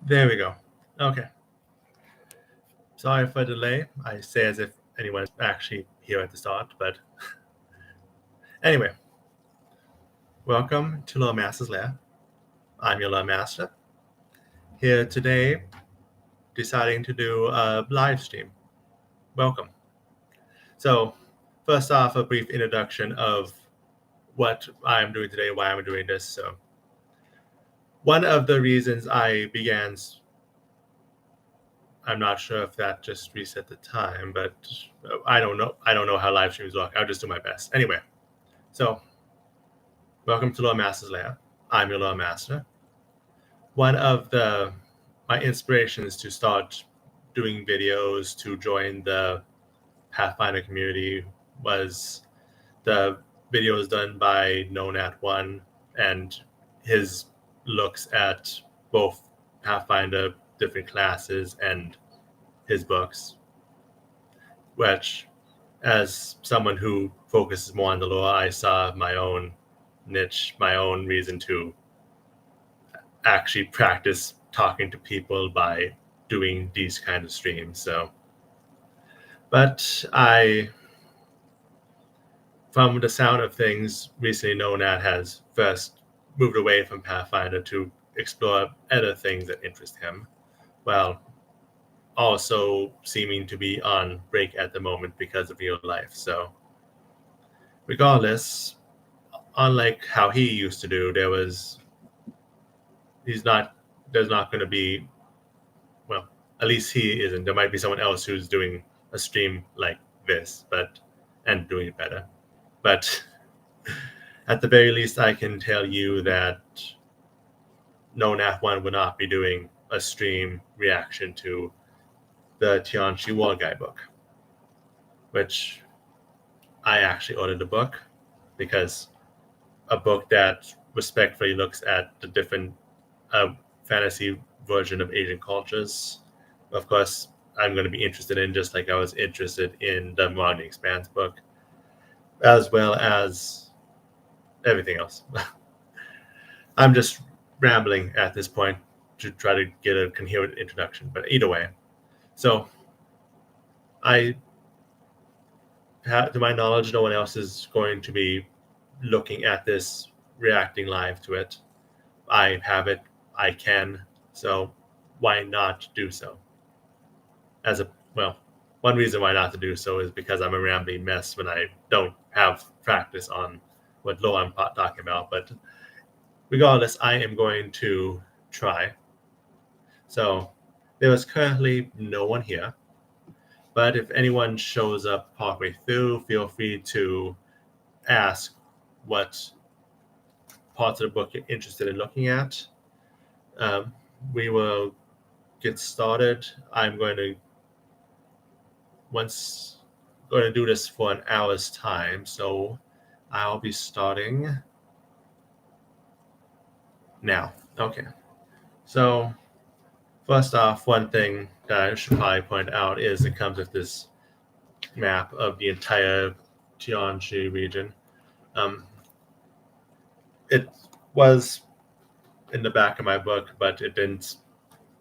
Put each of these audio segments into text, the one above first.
There we go. Okay. Sorry for the delay. I say as if anyone's actually here at the start, but anyway. Welcome to Losemaster's Lair. I'm your Losemaster. Here today, deciding to do a live stream. Welcome. So, first off, a brief introduction of what I'm doing today, why I'm doing this. So, one of the reasons I began, I'm not sure if that just reset the time, but I don't know. I don't know how live streams work. I'll just do my best. Anyway, so welcome to Losemaster's Lair. I'm your Losemaster. One of my inspirations to start doing videos to join the Pathfinder community was the videos done by KnownAt1 and his looks at both Pathfinder different classes and his books, which as someone who focuses more on the lore, I saw my own niche, my own reason to actually practice talking to people by doing these kind of streams. So, but from the sound of things, recently KnownAt has first moved away from Pathfinder to explore other things that interest him, while also seeming to be on break at the moment because of real life. So, regardless, unlike how he used to do, there's not going to be, well, at least he isn't. There might be someone else who's doing a stream like this, and doing it better. But at the very least, I can tell you that KnownAt1 would not be doing a stream reaction to the Tian War Guide book, which I actually ordered the book because a book that respectfully looks at the different fantasy version of Asian cultures. Of course, I'm going to be interested in, just like I was interested in the Modern Expanse book, as well as everything else. I'm just rambling at this point to try to get a coherent introduction, but either way. So, to my knowledge, no one else is going to be looking at this, reacting live to it. I have it, I can, so why not do so? One reason why not to do so is because I'm a rambling mess when I don't have practice on what lore I'm talking about. But regardless, I am going to try. So there is currently no one here. But if anyone shows up partway through, feel free to ask what parts of the book you're interested in looking at. We will get started. I'm going to do this for an hour's time, so I'll be starting now. Okay. So first off, one thing that I should probably point out is it comes with this map of the entire Tianchi region. It was in the back of my book, but it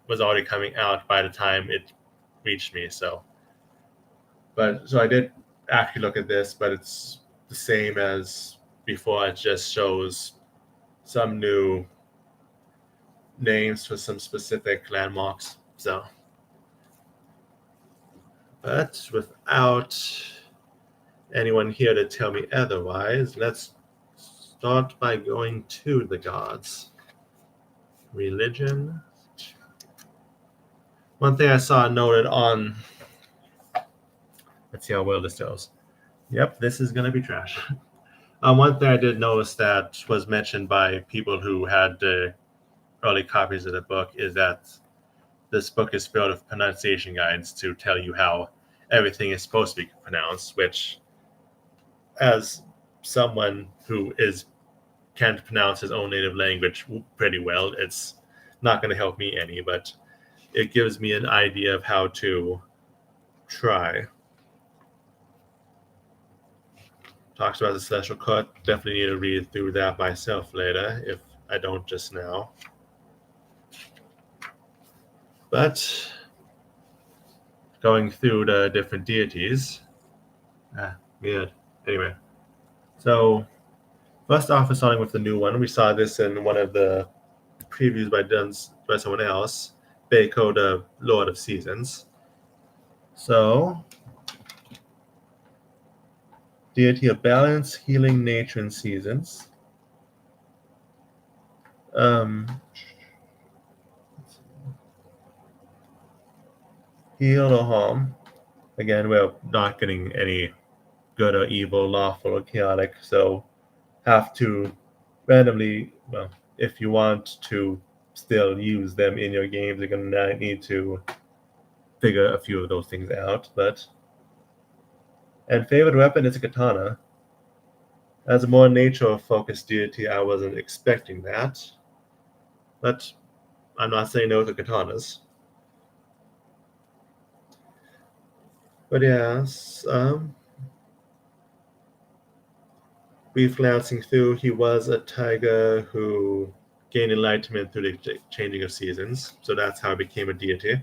was already coming out by the time it reached me. So I did actually look at this, but it's the same as before. It just shows some new names for some specific landmarks. So, but without anyone here to tell me otherwise, let's start by going to the gods. Religion. One thing I saw noted on, let's see how well this goes. Yep, this is going to be trash. One thing I did notice that was mentioned by people who had the early copies of the book is that this book is filled with pronunciation guides to tell you how everything is supposed to be pronounced, which, as someone who can't pronounce his own native language pretty well, it's not going to help me any, but it gives me an idea of how to try. Talks about the Celestial Court. Definitely need to read through that myself later if I don't just now. But going through the different deities, weird. Anyway, so first off, we're starting with the new one. We saw this in one of the previews by someone else, Beiko, the Lord of Seasons. So, deity of balance, healing, nature, and seasons. Heal or harm. Again, we're not getting any good or evil, lawful or chaotic, so have to randomly, well, if you want to still use them in your games, you're going to need to figure a few of those things out. And favorite weapon is a katana. As a more nature-focused deity, I wasn't expecting that, but I'm not saying no to katanas. But yes, brief glancing through, he was a tiger who gained enlightenment through the changing of seasons, so that's how he became a deity.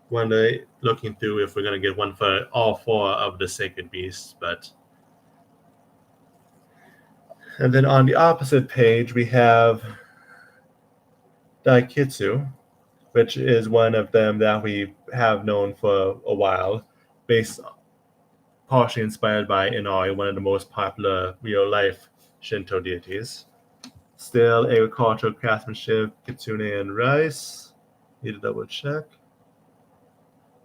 One day, looking through if we're going to get one for all four of the sacred beasts, and then on the opposite page, we have Daikitsu, which is one of them that we have known for a while, partially inspired by Inari, one of the most popular real-life Shinto deities. Still agricultural craftsmanship, kitsune and rice. Need to double check.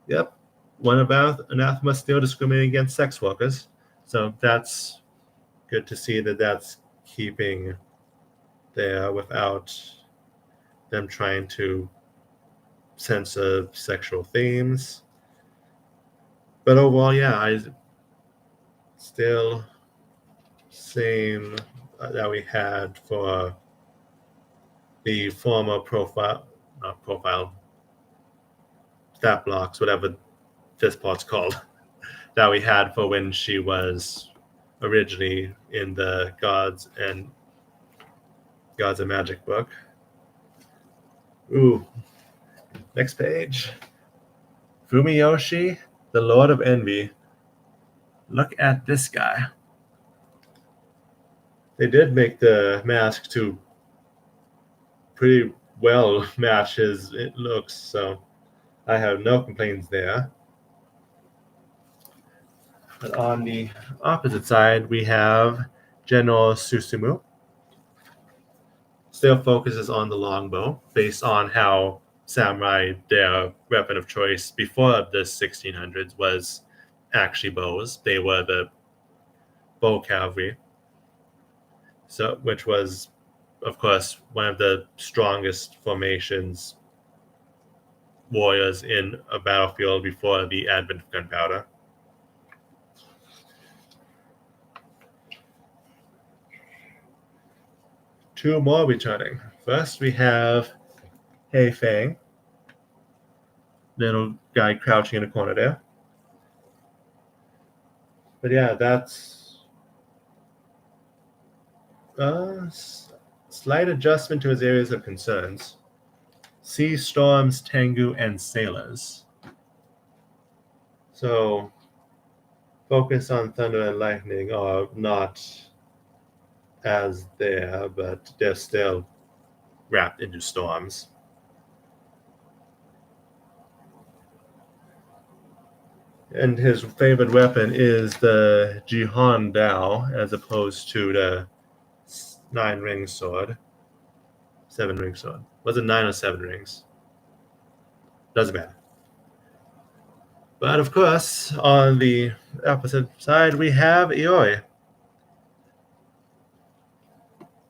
Yep. One about anathema still discriminating against sex workers. So that's good to see that that's keeping there without them trying to censor sexual themes. But overall, yeah, I still same that we had for the former stat blocks, whatever this part's called, that we had for when she was originally in the Gods and Magic book. Ooh, next page. Fumiyoshi, the Lord of Envy. Look at this guy. They did make the mask to pretty well match his looks, so I have no complaints there. But on the opposite side, we have General Susumu. Still focuses on the longbow, based on how samurai, their weapon of choice before the 1600s, was actually bows. They were the bow cavalry, so which was, of course, one of the strongest formations warriors in a battlefield before the advent of gunpowder. Two more returning. First, we have Hei Fang, little guy crouching in a corner there. But yeah, that's a slight adjustment to his areas of concerns. Sea storms, Tengu, and sailors. So, focus on thunder and lightning are not as there, but they're still wrapped into storms. And his favorite weapon is the Jihon Dao, as opposed to the 9-ring sword. 7-ring sword. Was it 9 or 7 rings? Doesn't matter. But of course, on the opposite side, we have Ioi.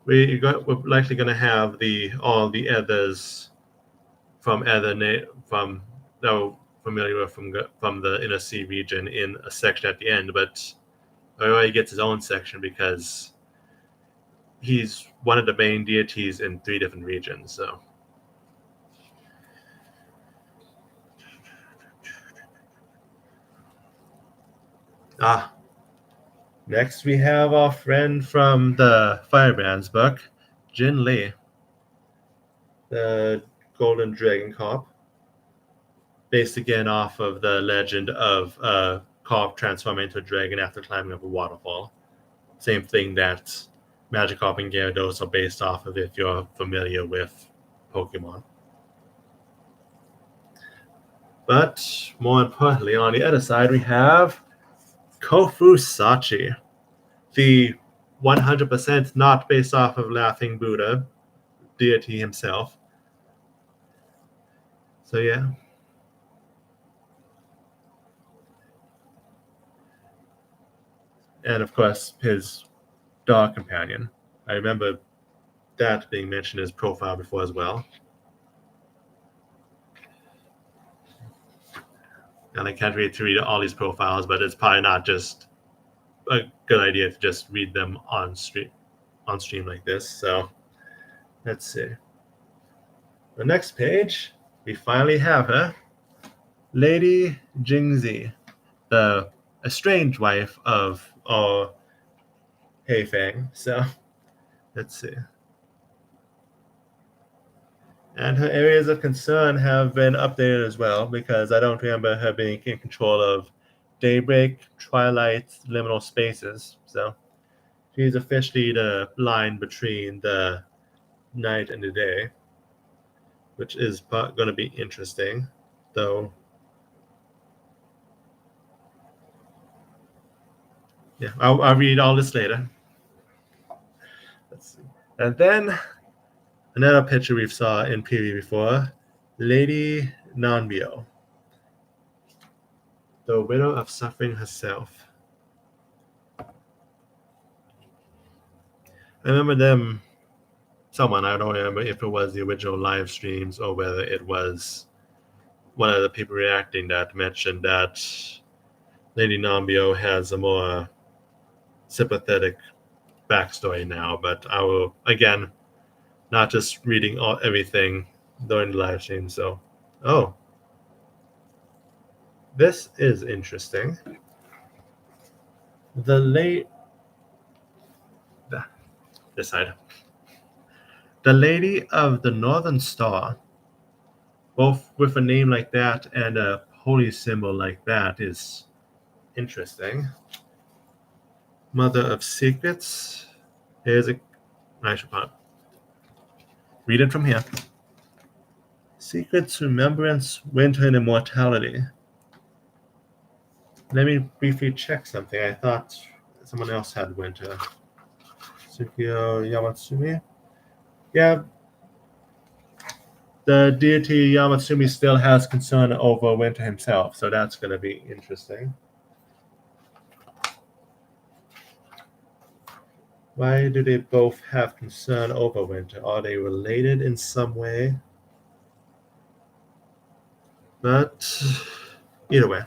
We're likely going to have all the others from familiar with from the Inner Sea region in a section at the end, but Ioi gets his own section because he's one of the main deities in 3 different regions. So. Next we have our friend from the Firebrand's book, Jin Lee, the Golden Dragon Carp, based again off of the legend of carp transforming into a dragon after climbing up a waterfall. Same thing that Magikarp and Gyarados are based off of if you're familiar with Pokemon. But more importantly, on the other side, we have Kofusachi, the 100% not based off of Laughing Buddha, deity himself. So yeah. And of course, his dog companion. I remember that being mentioned in his profile before as well. And I can't wait to read all these profiles, but it's probably not just a good idea to just read them on stream like this. So let's see. The next page, we finally have her, Lady Jingzi, the estranged wife of Heifeng. So let's see. And her areas of concern have been updated as well, because I don't remember her being in control of daybreak, twilight, liminal spaces. So she's officially the line between the night and the day, which is going to be interesting, though. Yeah, I'll read all this later. Let's see. And then another picture we saw in preview before, Lady Nanbyo, the widow of suffering herself. I remember someone, I don't remember if it was the original live streams or whether it was one of the people reacting that mentioned that Lady Nanbyo has a more sympathetic backstory now. But I will, again, not just reading everything during the live stream. So, this is interesting. This side. The Lady of the Northern Star, both with a name like that and a holy symbol like that, is interesting. Mother of Secrets. I should read it from here. Secrets, Remembrance, Winter, and Immortality. Let me briefly check something. I thought someone else had Winter. Tsukio Yamatsumi. Yeah. The deity Yamatsumi still has concern over Winter himself, so that's going to be interesting. Why do they both have concern over Winter? Are they related in some way? But either way,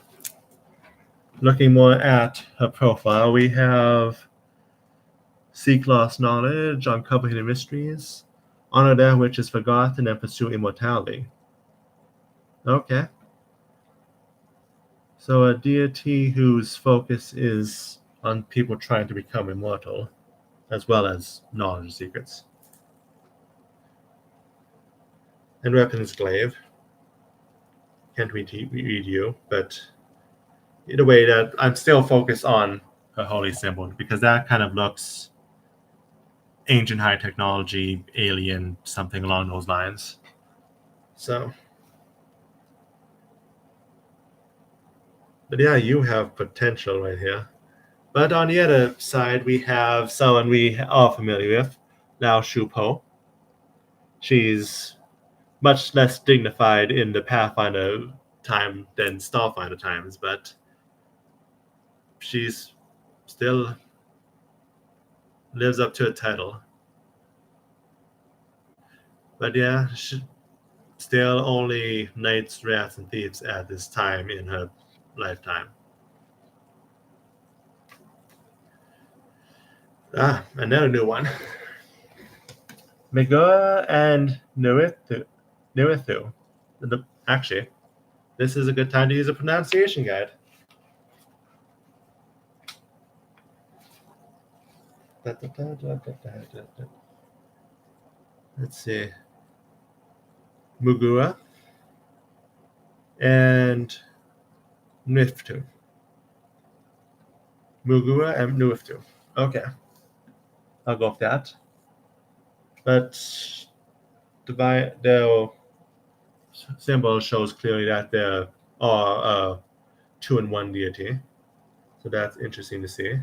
looking more at her profile, we have Seek Lost Knowledge, Uncover Hidden Mysteries, Honor that which is forgotten, and pursue immortality. Okay. So a deity whose focus is on people trying to become immortal, as well as knowledge and secrets. And Weapons Glaive. Can't read you, but in a way that I'm still focused on her holy symbol, because that kind of looks ancient high technology, alien, something along those lines. So, but yeah, you have potential right here. But on the other side, we have someone we are familiar with, Lao Shupo. She's much less dignified in the Pathfinder time than Starfinder times, but she's still lives up to a title. But yeah, still only knights, rats, and thieves at this time in her lifetime. Another new one. Megura and Nerithu. Actually, this is a good time to use a pronunciation guide. Let's see. Mugura, and Niftu. Mugura and Niftu. Okay. I'll go with that. But the symbol shows clearly that there are 2-in-1 deity. So that's interesting to see.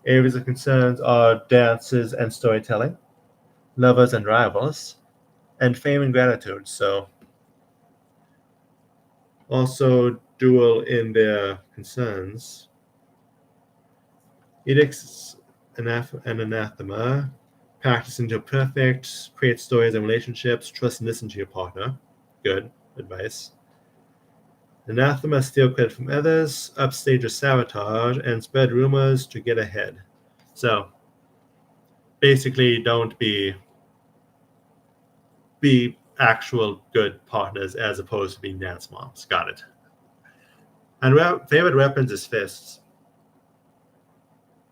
Areas of concerns are dances and storytelling, lovers and rivals, and fame and gratitude. So also dual in their concerns. Edicts and anathema. Practice until perfect. Create stories and relationships. Trust and listen to your partner. Good advice. Anathema, steal credit from others. Upstage or sabotage. And spread rumors to get ahead. So basically, don't be actual good partners as opposed to being dance moms. Got it. And favorite weapons is fists.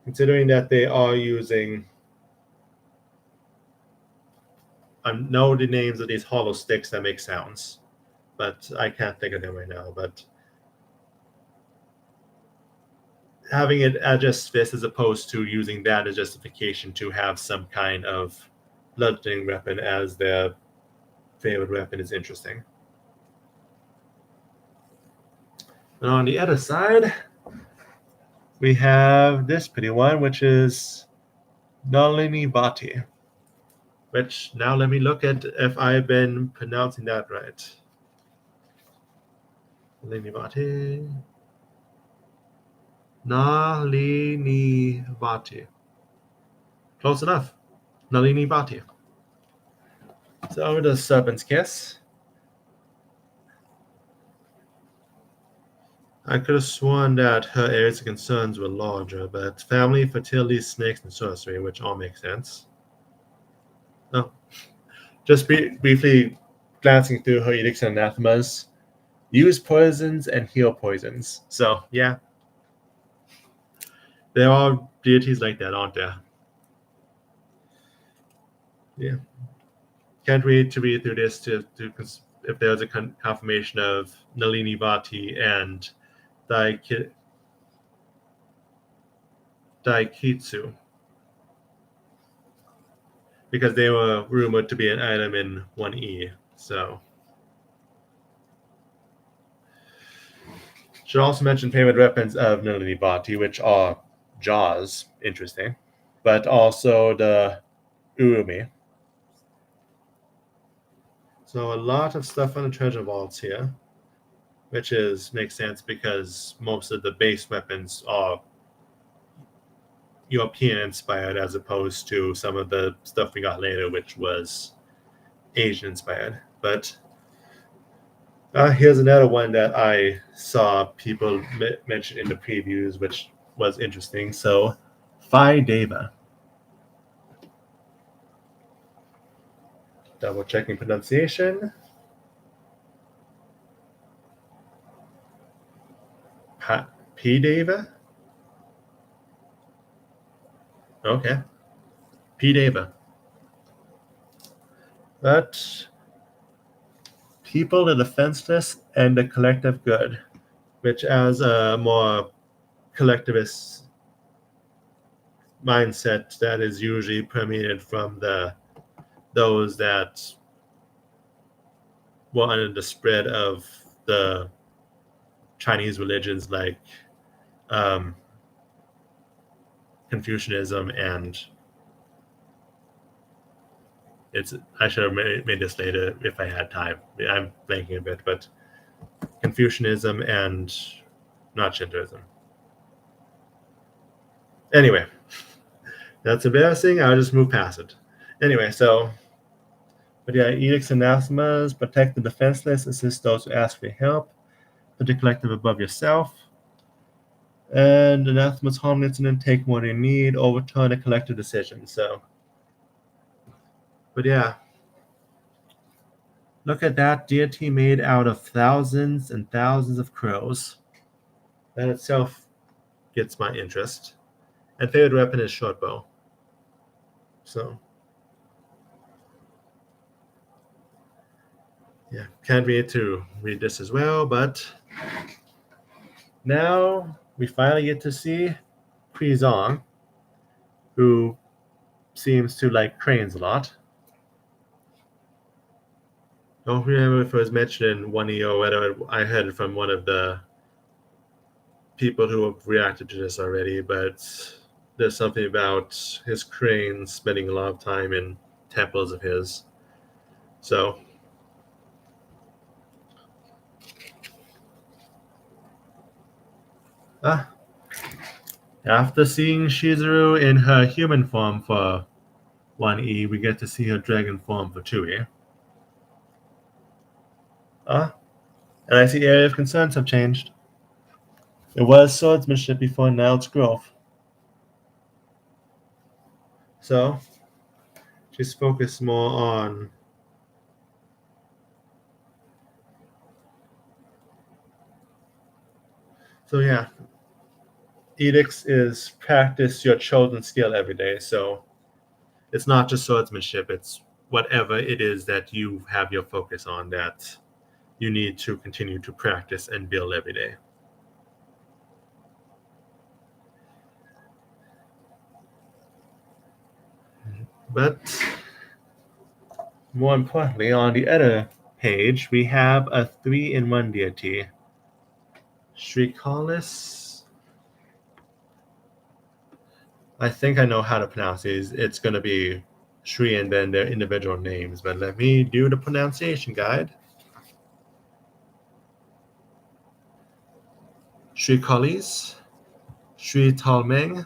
Considering that they are using, I know the names of these hollow sticks that make sounds, but I can't think of them right now. But having it as just fist as opposed to using that as justification to have some kind of bludgeoning weapon as their favorite weapon is interesting. And on the other side, we have this pretty one, which is Nalini Bhati. Which now let me look at if I've been pronouncing that right. Nalini Bhati. Nalini Bhati. Close enough. Nalini Bhati. So the Serpent's Kiss. I could have sworn that her areas of concerns were larger, but family, fertility, snakes, and sorcery, which all make sense. Oh. Just briefly glancing through her edicts and anathemas. Use poisons and heal poisons. So, yeah. There are deities like that, aren't there? Yeah. Can't wait to read through this to if there's a confirmation of Nalini Bhati and Daikitsu. Because they were rumored to be an item in 1E. So. Should also mention favorite weapons of Nalini Bhati, which are jaws, interesting, but also the urumi. So a lot of stuff on the treasure vaults here, which makes sense because most of the base weapons are European inspired as opposed to some of the stuff we got later, which was Asian inspired. But here's another one that I saw people mention in the previews, which was interesting. So, Phi Deva. Double checking pronunciation. P Deva? Okay. P Deva. But people, the defenseless, and the collective good, which as a more collectivist mindset that is usually permeated from those that were under the spread of the Chinese religions like Confucianism and I should have made this later if I had time. I'm blanking a bit, but Confucianism and not Shintoism. Anyway, that's embarrassing. I'll just move past it. Anyway, but yeah, edicts and anathemas, protect the defenseless, assist those who ask for help, put the collective above yourself, and anathemas harm incident, take more than you need, overturn a collective decision. So, but yeah, look at that deity made out of thousands and thousands of crows. That itself gets my interest. And favorite weapon is short bow. So, Yeah, can't wait to read this as well, but now we finally get to see Zong, who seems to like cranes a lot. I don't remember if it was mentioned in 1E or whether I heard it from one of the people who have reacted to this already, but there's something about his crane spending a lot of time in temples of his. So, after seeing Shizuru in her human form for 1E, we get to see her dragon form for 2E. And I see area of concerns have changed. It was swordsmanship before, now it's growth. So, she's focused more on edicts is practice your chosen skill every day. So it's not just swordsmanship, it's whatever it is that you have your focus on that you need to continue to practice and build every day. But more importantly, on the other page, we have a 3-in-1 deity. Shrikalis. I think I know how to pronounce these. It's going to be Shri and then their individual names, but let me do the pronunciation guide. Shrikalis, Sri Talmeng,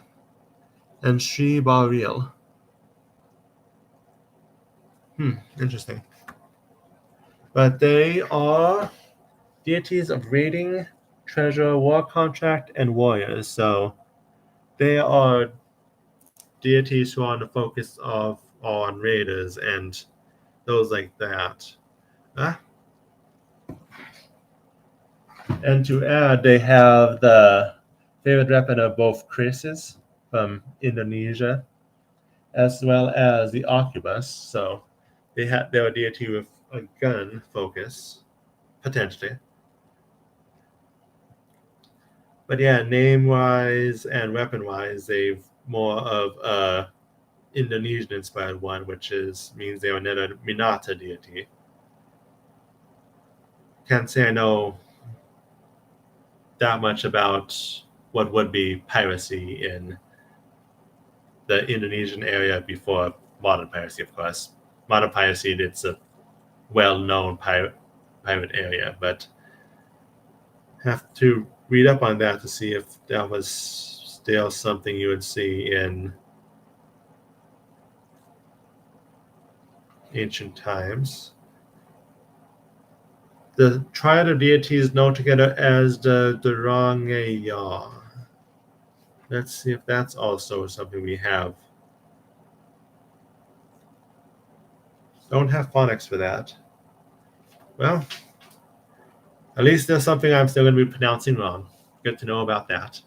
and Sri Baril. Interesting. But they are deities of raiding, treasure, war contract, and warriors. So they are deities who are on the focus of on raiders and those like that. And to add, they have the favorite weapon of both Chris's from Indonesia, as well as the Oculus. So they're a deity with a gun focus, potentially. But yeah, name-wise and weapon-wise, they've more of a Indonesian-inspired one, which means they are another Minata deity. Can't say I know that much about what would be piracy in the Indonesian area before modern piracy, of course. Modern piracy, it's a well-known pirate area, but have to read up on that to see if that was still something you would see in ancient times. The triad of deities known together as the Durangaya. Let's see if that's also something we have. Don't have phonics for that. Well, at least there's something I'm still going to be pronouncing wrong. Good to know about that.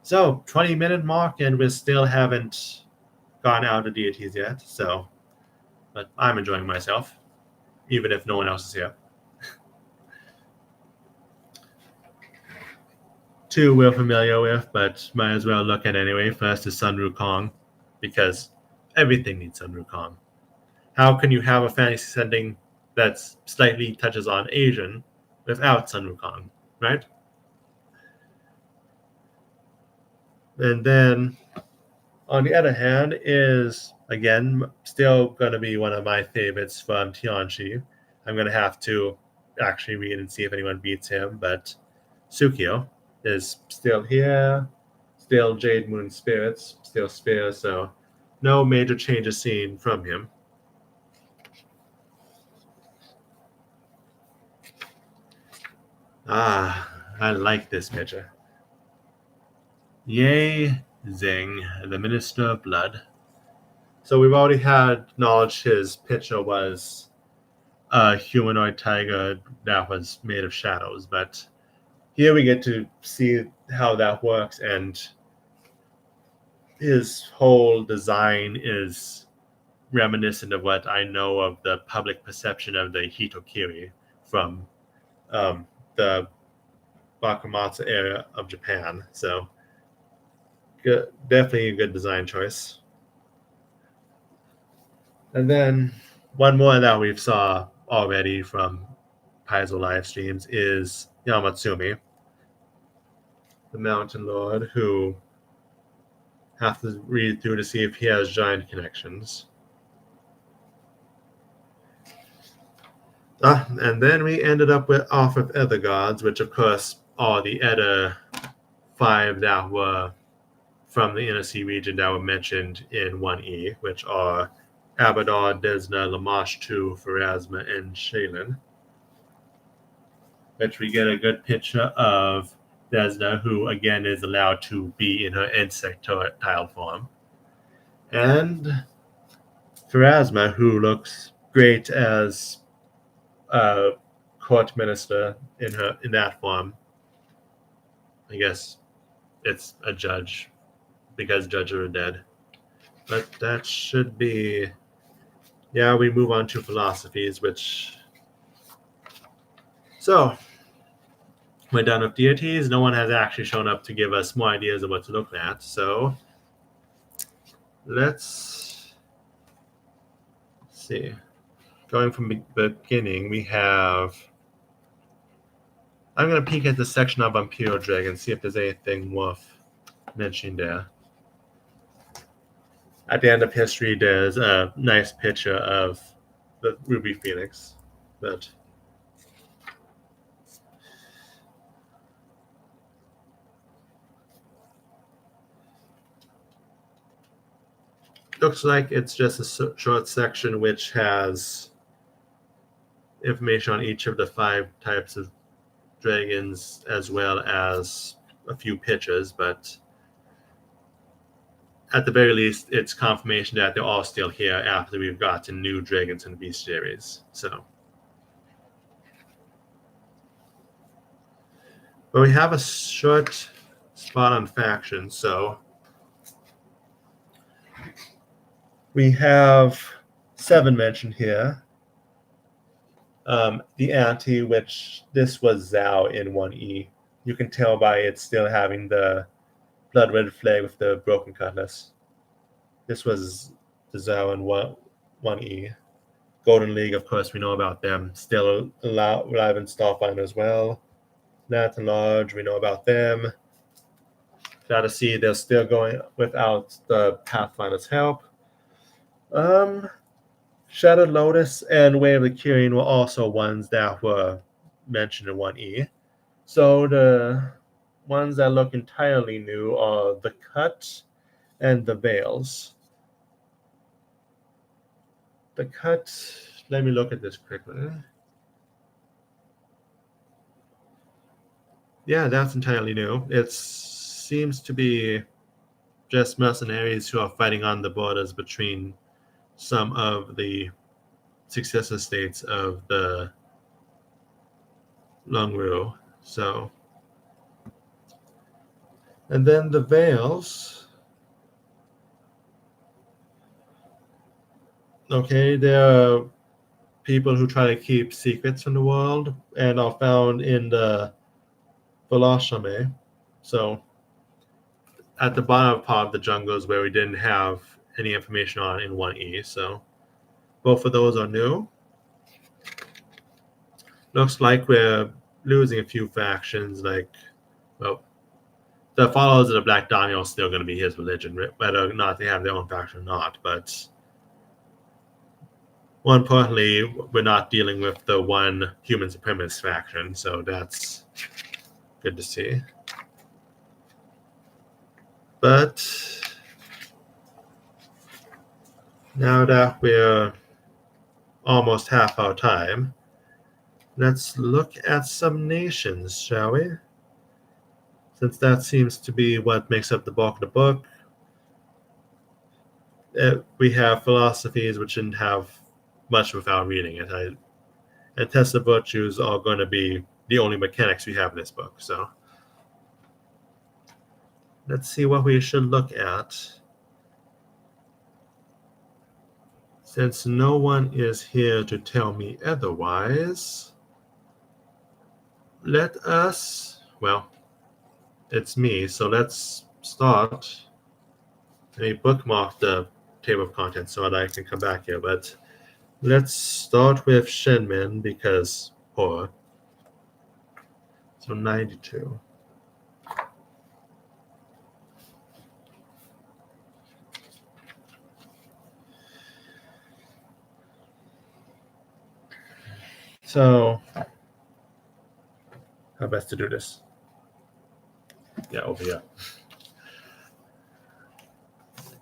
So, 20-minute mark, and we still haven't gone out of deities yet. So, but I'm enjoying myself, even if no one else is here. Two we're familiar with, but might as well look at anyway. First is Sun Wukong, because everything needs Sun Wukong. How can you have a fantasy setting that slightly touches on Asian without Sun Wukong, right? And then, on the other hand, is, again, still going to be one of my favorites from Tian. I'm going to have to actually read and see if anyone beats him, but Sukio is still here, still Jade Moon Spirits, still Spear, so no major changes seen from him. I like this picture. Ye Zing, the Minister of Blood. So we've already had knowledge his picture was a humanoid tiger that was made of shadows, but here we get to see how that works, and his whole design is reminiscent of what I know of the public perception of the Hitokiri. from the Wakamatsu area of Japan. So good, definitely a good design choice. And then one more that we've saw already from Paizo live streams is Yamatsumi, the Mountain Lord, who have to read through to see if he has giant connections. And then we ended up with off of Other Gods, which of course are the Edda 5 that were from the Inner Sea region that were mentioned in 1E, which are Abaddon, Desna, Lamashtu, Pharasma, and Shaylin. Which we get a good picture of Desna, who again is allowed to be in her insectile form. And Pharasma, who looks great as a court minister in that form. I guess it's a judge because judges are dead. But that should be. Yeah, we move on to philosophies, which. So, we're done with deities. No one has actually shown up to give us more ideas of what to look at. So, let's see. Going from the beginning, we have. I'm going to peek at the section of Imperial Dragon, see if there's anything worth mentioning there. At the end of history, there's a nice picture of the Ruby Phoenix. But looks like it's just a short section which has information on each of the 5 types of dragons as well as a few pictures, but at the very least, it's confirmation that they're all still here after we've gotten new dragons in the Beast series. So, but we have a short spot on factions. So we have 7 mentioned here. The Anti, which this was Zhao in 1E. You can tell by it still having the blood red flag with the broken cutlass. This was the Zhao in 1E. Golden League, of course, we know about them. Still alive in Starfinder as well. Nat and Large, we know about them. Gotta see, they're still going without the Pathfinder's help. Shadowed Lotus and Way of the Kyrian were also ones that were mentioned in 1E. So the ones that look entirely new are the Cut and the Veils. The Cut, let me look at this quickly. Yeah, that's entirely new. It seems to be just mercenaries who are fighting on the borders between some of the successor states of the Longru. So, and then the Veils. Okay, there are people who try to keep secrets from the world and are found in the Veloshame. So, at the bottom part of the jungles where we didn't have any information on in 1E. So, both of those are new. Looks like we're losing a few factions, like, well, the followers of the Black Daniel are still going to be his religion, whether or not they have their own faction or not. But more importantly, we're not dealing with the one human supremacist faction, so that's good to see. But now that we're almost half our time, let's look at some nations, shall we? Since that seems to be what makes up the bulk of the book. We have philosophies which didn't have much without reading it. And tests of virtues are going to be the only mechanics we have in this book. So let's see what we should look at. Since no one is here to tell me otherwise, let us, well, it's me, so let's start. Let me bookmark the table of contents so that I can come back here, but let's start with Shenmen because poor. So 92. So, how best to do this? Yeah, over here.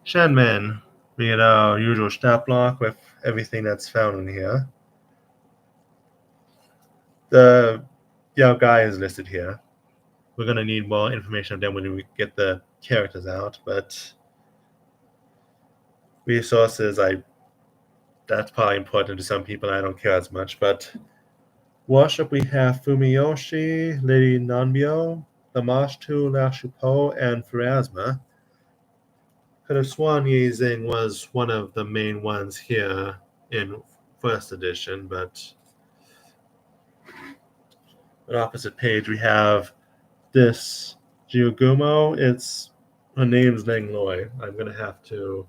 Shenmen, we get our usual stat block with everything that's found in here. The Yao guy is listed here. We're going to need more information on them when we get the characters out, but resources, that's probably important to some people. I don't care as much, but worship, we have Fumiyoshi, Lady Nanbyo, Lamashtu, Lashupo, and Pharasma. Could have sworn Yizing was one of the main ones here in first edition, but on the opposite page we have this Jiugumo. Her name's Langloy. I'm gonna have to.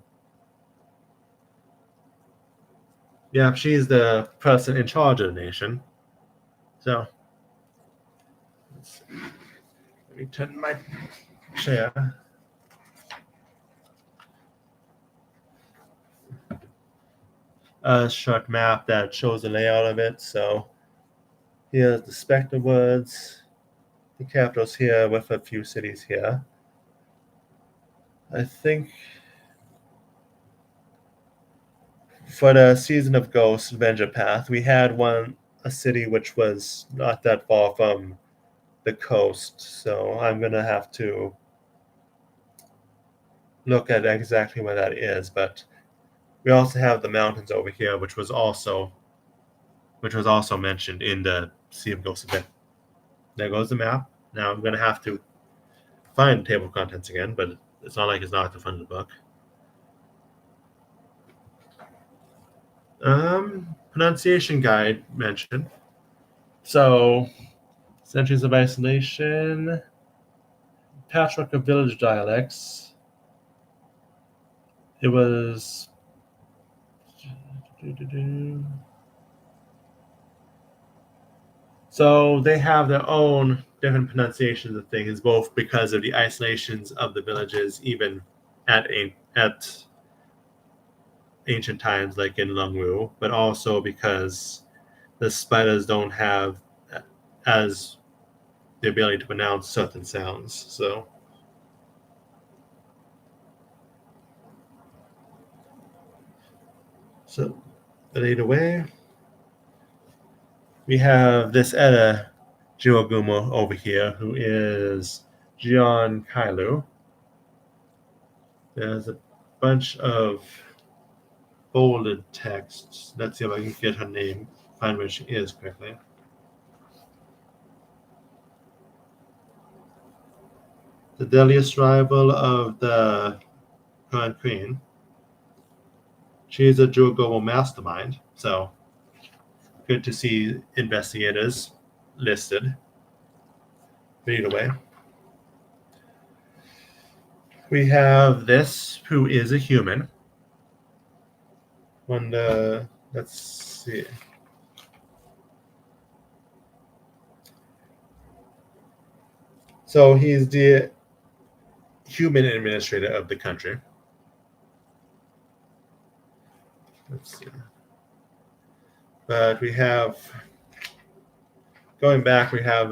Yeah, she's the person in charge of the nation. So let me turn my chair. A short map that shows the layout of it. So here's the Spectre Woods, the capital's here with a few cities here. I think for the Season of Ghosts Avenger Path, we had a city which was not that far from the coast. So I'm gonna have to look at exactly where that is, but we also have the mountains over here, which was also mentioned in the Sea of Ghosts event. There goes the map. Now I'm going to have to find the table of contents again, but it's not like it's not at the front of the book. Pronunciation guide mentioned. So, centuries of isolation, patchwork of village dialects. It was. So they have their own different pronunciations of things, both because of the isolations of the villages, even at ancient times, like in Lungwu, but also because the spiders don't have as the ability to pronounce certain sounds. But either way, we have this Etta Jiwagumo over here, who is Jian Kailu. There's a bunch of bolded texts. Let's see if I can get her name, find where she is quickly. The deadliest rival of the Grand Queen. She's a Jugomo mastermind, so good to see investigators listed. But either way, we have this, who is a human. Let's see. So he's the human administrator of the country. Let's see. But we have, going back, we have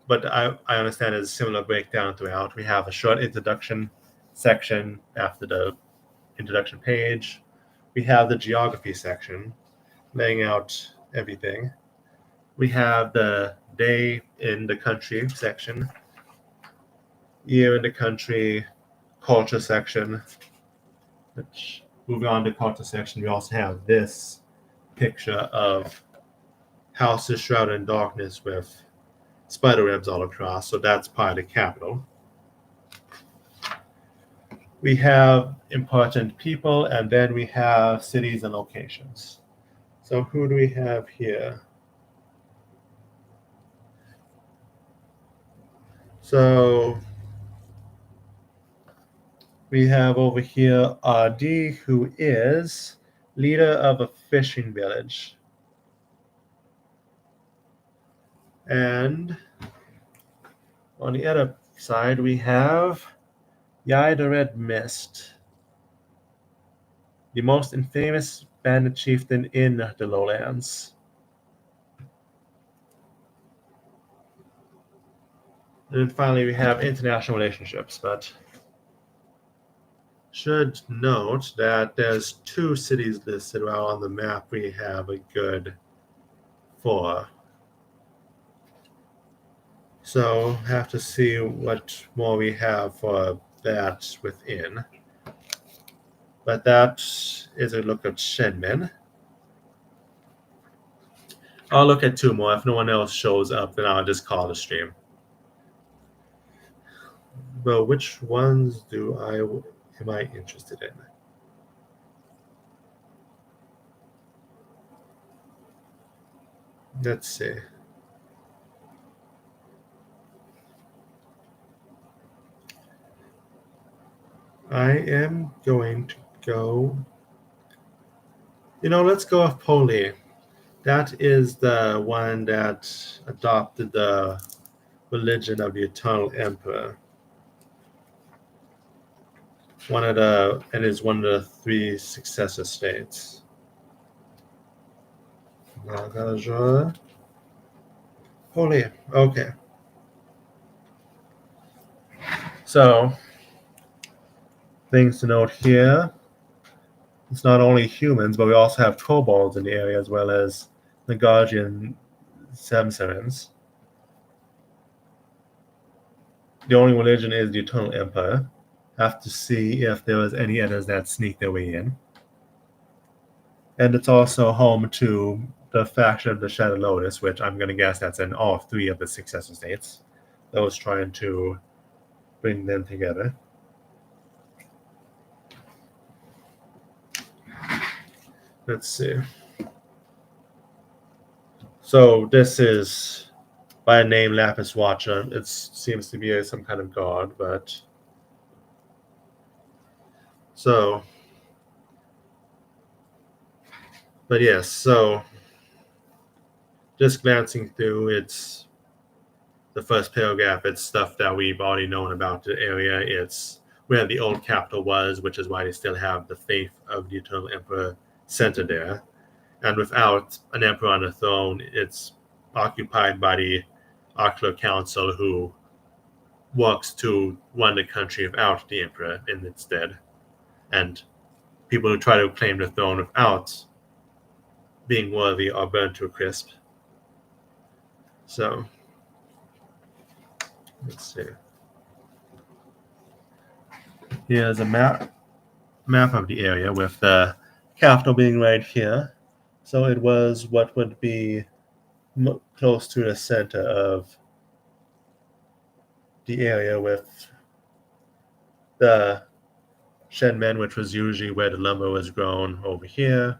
but I understand it's a similar breakdown throughout. We have a short introduction section after the introduction page. We have the geography section, laying out everything. We have the day in the country section, year in the country, culture section. Which, moving on to culture section, we also have this picture of houses shrouded in darkness with spider webs all across. So that's part of the capital. We have important people, and then we have cities and locations. So who do we have here? So we have over here RD, who is leader of a fishing village. And on the other side, we have Yai the Red Mist, the most infamous bandit chieftain in the lowlands. And then finally, we have international relationships, but should note that there's 2 cities listed while on the map we have a good 4. So have to see what more we have for that within. But that is a look at Shenmen. I'll look at 2 more. If no one else shows up, then I'll just call the stream. Well, which ones am I interested in? Let's see. I am going to go. Let's go with Poli. That is the one that adopted the religion of the Eternal Emperor. And is one of the 3 successor states. Holy. Okay. So, things to note here. It's not only humans, but we also have kobolds in the area, as well as the Guardian Samsarans. The only religion is the Eternal Empire. Have to see if there was any others that sneak their way in. And it's also home to the faction of the Shadow Lotus, which I'm going to guess that's in all 3 of the successor states. Those trying to bring them together. Let's see. So this is by name Lapis Watcher. It seems to be some kind of god, but yes. So just glancing through, it's the first paragraph. It's stuff that we've already known about the area. It's where the old capital was, which is why they still have the faith of the Eternal Emperor centered there. And without an emperor on the throne, it's occupied by the Ocular Council, who works to run the country without the emperor in its stead. And people who try to claim the throne without being worthy are burned to a crisp. So, let's see. Here's a map of the area with the capital being right here. So it was what would be close to the center of the area, with the Shenmen, which was usually where the lumber was grown, over here.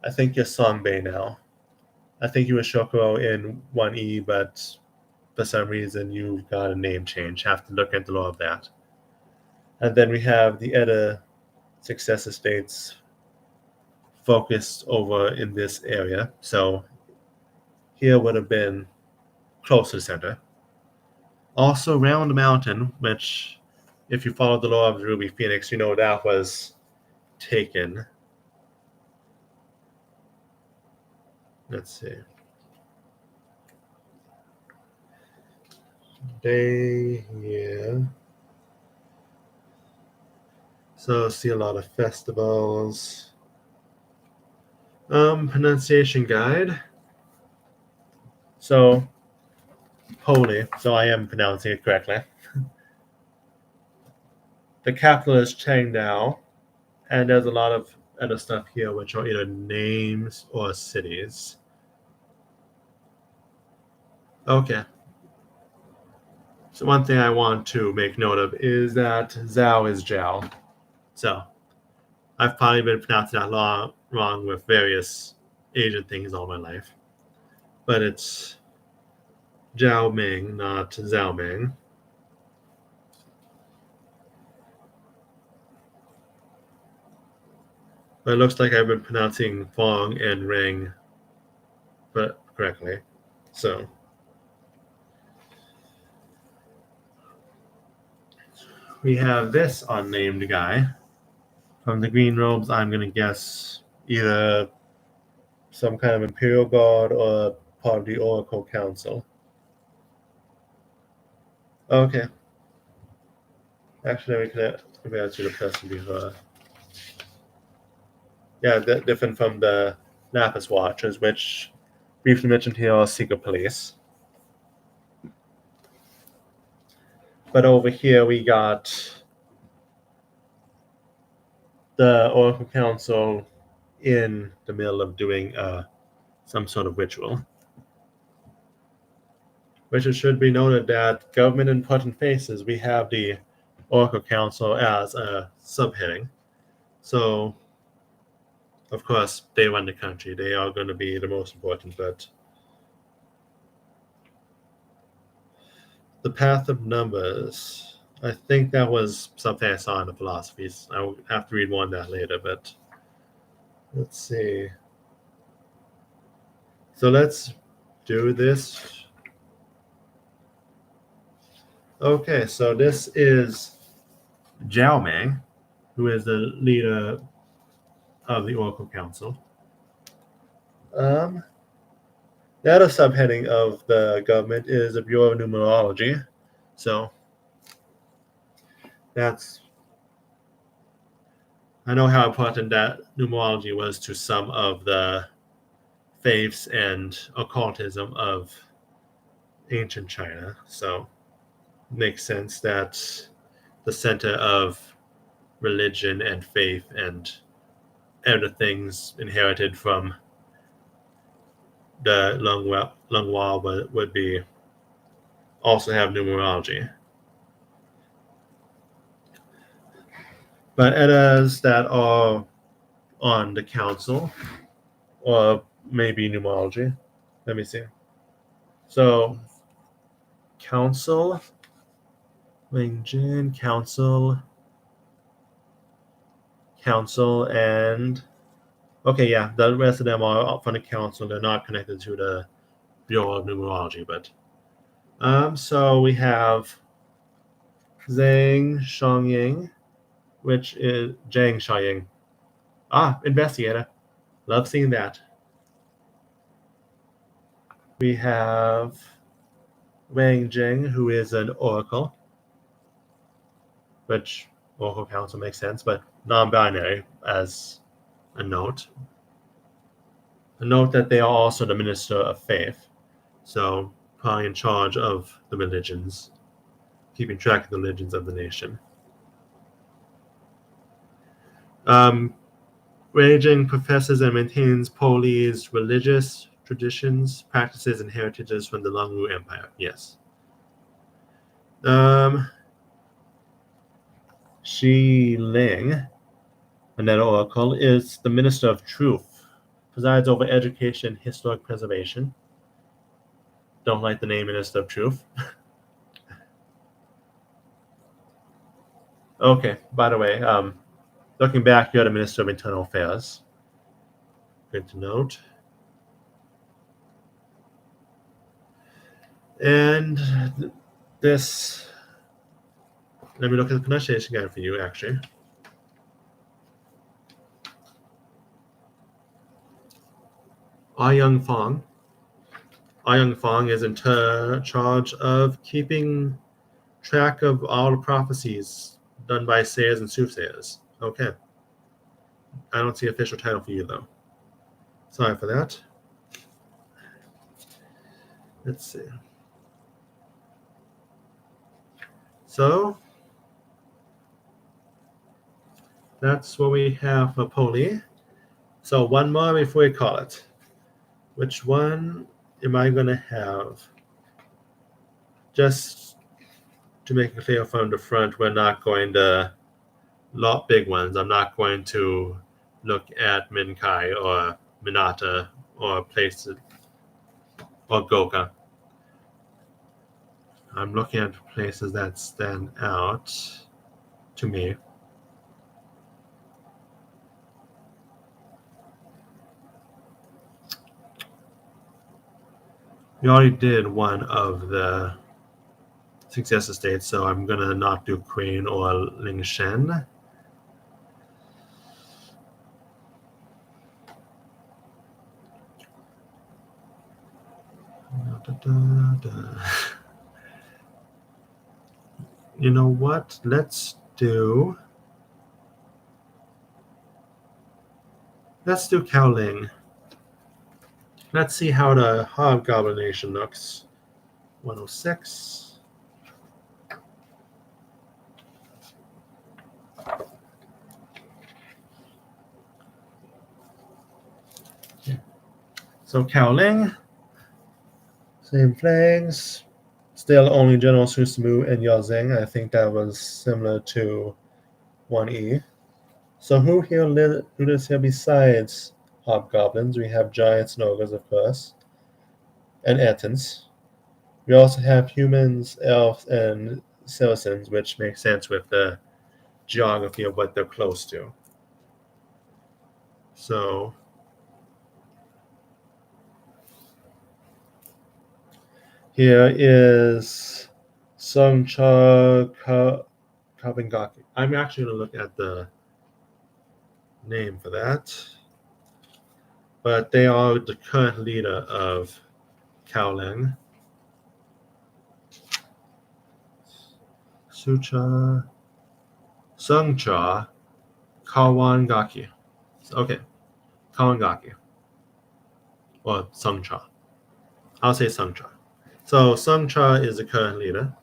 I think you're Songbei now. I think you were Shokuro in 1E, but for some reason you got a name change. Have to look into all of that. And then we have the other successor states focused over in this area. So here would have been close to the center. Also Round Mountain, which, if you follow the law of the Ruby Phoenix, you know that was taken. Let's see. Yeah. So see a lot of festivals. Pronunciation guide. So holy. So I am pronouncing it correctly. The capital is Chengdao, and there's a lot of other stuff here which are either names or cities. Okay. So one thing I want to make note of is that Zhao is Zhao. So I've probably been pronouncing that wrong with various Asian things all my life. But it's Zhao Ming, not Zhao Ming. But it looks like I've been pronouncing Fong and Ring but correctly. So we have this unnamed guy. From the green robes, I'm going to guess either some kind of Imperial Guard or part of the Oracle Council. Okay. Actually, we could compare it to the person before. Yeah, different from the Lapis Watchers, which briefly mentioned here are secret police. But over here we got the Oracle Council in the middle of doing some sort of ritual. Which it should be noted that government important faces, we have the Oracle Council as a subheading. So, of course, they run the country. They are going to be the most important, but the Path of Numbers, I think that was something I saw in the philosophies. I will have to read more on that later, but let's see. So let's do this. Okay, so this is Zhao Ming, who is the leader of the Oracle Council. The other subheading of the government is the Bureau of Numerology. So that's, I know how important that numerology was to some of the faiths and occultism of ancient China. So it makes sense that the center of religion and faith and other things inherited from the Lungwa would be also have numerology. But others that are on the council, or maybe numerology. Let me see. So, council, Wing Jin, council, and okay, yeah, the rest of them are from the council. They're not connected to the Bureau of Numerology, but so we have Zhang Xiangying, which is Zhang Xiangying. Investigator. Love seeing that. We have Wang Jing, who is an oracle, which Oracle Council makes sense, but non-binary as a note. A note that they are also the Minister of Faith, so probably in charge of the religions, keeping track of the religions of the nation. Wei professes and maintains Poli's religious traditions, practices, and heritages from the Longwu Empire. Yes. Xi Ling, another oracle, is the Minister of Truth, presides over education and historic preservation. Don't like the name Minister of Truth. Okay, by the way, looking back, you're the Minister of Internal Affairs. Good to note. And this, let me look at the pronunciation guide for you, actually. Young Fong. Young Fong is in charge of keeping track of all the prophecies done by sayers and soothsayers. Okay. I don't see official title for you, though. Sorry for that. Let's see. So, that's what we have for Poli. So, one more before we call it. Which one am I going to have? Just to make it clear from the front, we're not going to lot big ones. I'm not going to look at Minkai or Minata or places or Goka. I'm looking at places that stand out to me. We already did one of the successor states, so I'm gonna not do Queen or Ling Shen. You know what? Let's do Koaling. Let's see how the Hobgoblin Nation looks. 106. So Koaling, same flags. Still only General Susumu and Yazing. I think that was similar to 1E. So who lives here besides hobgoblins? We have giants and ogres, of course, and Ettins. We also have humans, elves, and citizens, which makes sense with the geography of what they're close to. So here is Songcha Kabingaki. I'm actually going to look at the name for that. But they are the current leader of Koaling. Sungcha Kawangaki. Okay, Kawangaki. Or Sungcha. I'll say Sungcha. So Sungcha is the current leader.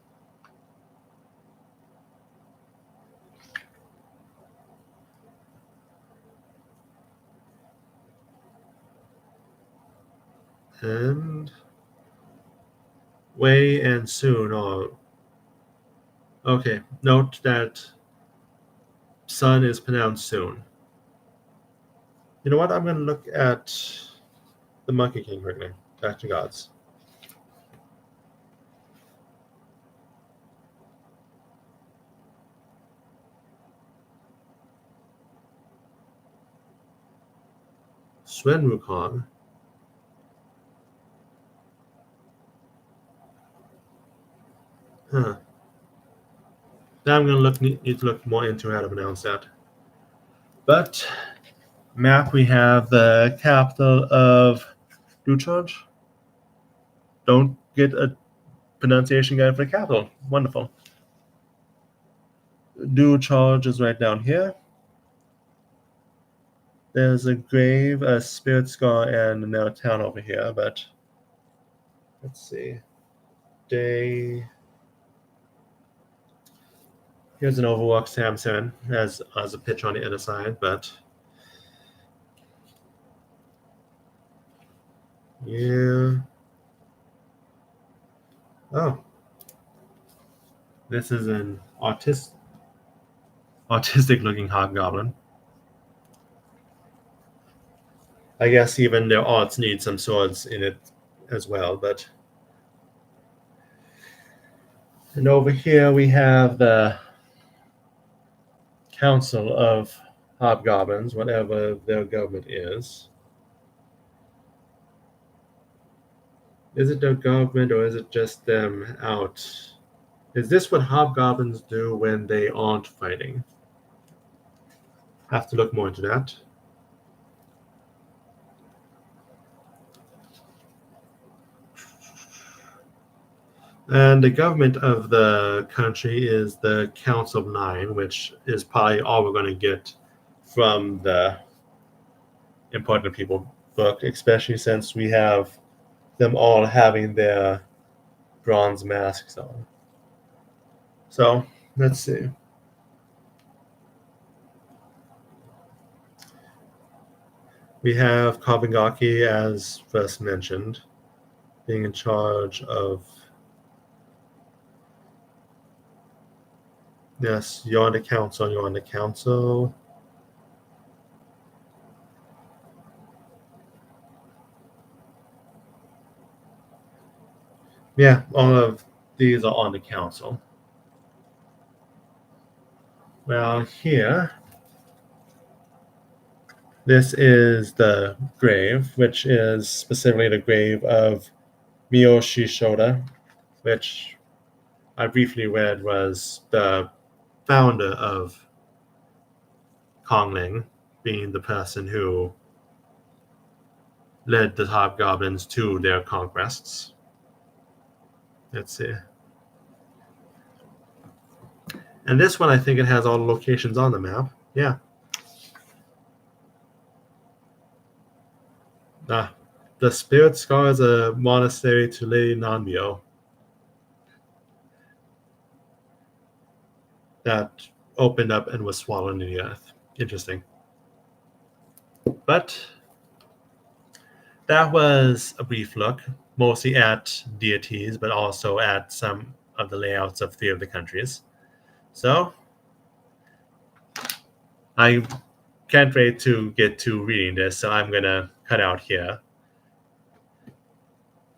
And Wei and Soon are. Okay, note that Sun is pronounced Soon. You know what? I'm going to look at the Monkey King quickly. Back to gods. Swen Wukong. Huh. Now I'm going to need to look more into how to pronounce that. But map, we have the capital of Duchoj. Don't get a pronunciation guide for the capital. Wonderful. Duchoj is right down here. There's a grave, a spirit scar, and another town over here, but let's see. Here's an overwalk Samson as a pitch on the other side, but yeah. Oh. This is an autistic looking hobgoblin. I guess even their arts need some swords in it as well, but. And over here we have the Council of Hobgoblins, whatever their government is. Is it their government or is it just them out? Is this what hobgoblins do when they aren't fighting? Have to look more into that. And the government of the country is the Council of Nine, which is probably all we're going to get from the Important People book, especially since we have them all having their bronze masks on. So, let's see. We have Kabingaki, as first mentioned, being in charge of. Yes, you're on the council. Yeah, all of these are on the council. Well, here, this is the grave, which is specifically the grave of Miyoshi Shoda, which I briefly read was the founder of Koaling, being the person who led the hobgoblins to their conquests. Let's see. And this one, I think it has all the locations on the map. Yeah. The Spirit Scar is a monastery to Lady Nanbyo that opened up and was swallowed in the earth. Interesting. But that was a brief look, mostly at deities, but also at some of the layouts of 3 of the countries. So I can't wait to get to reading this, so I'm going to cut out here.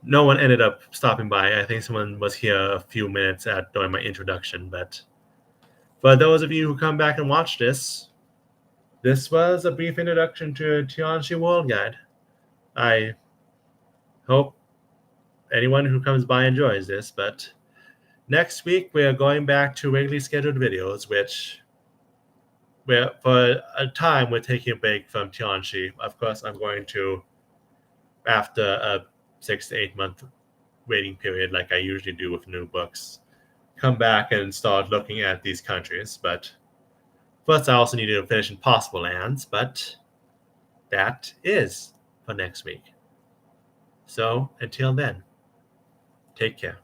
No one ended up stopping by. I think someone was here a few minutes during my introduction, but for those of you who come back and watch this, this was a brief introduction to Tianshi World Guide. I hope anyone who comes by enjoys this, but next week we are going back to regularly scheduled videos, which for a time we're taking a break from Tianshi. Of course, I'm going to, after a 6 to 8 month waiting period, like I usually do with new books, come back and start looking at these countries. But first, I also need to finish Impossible Lands, but that is for next week. So until then, take care.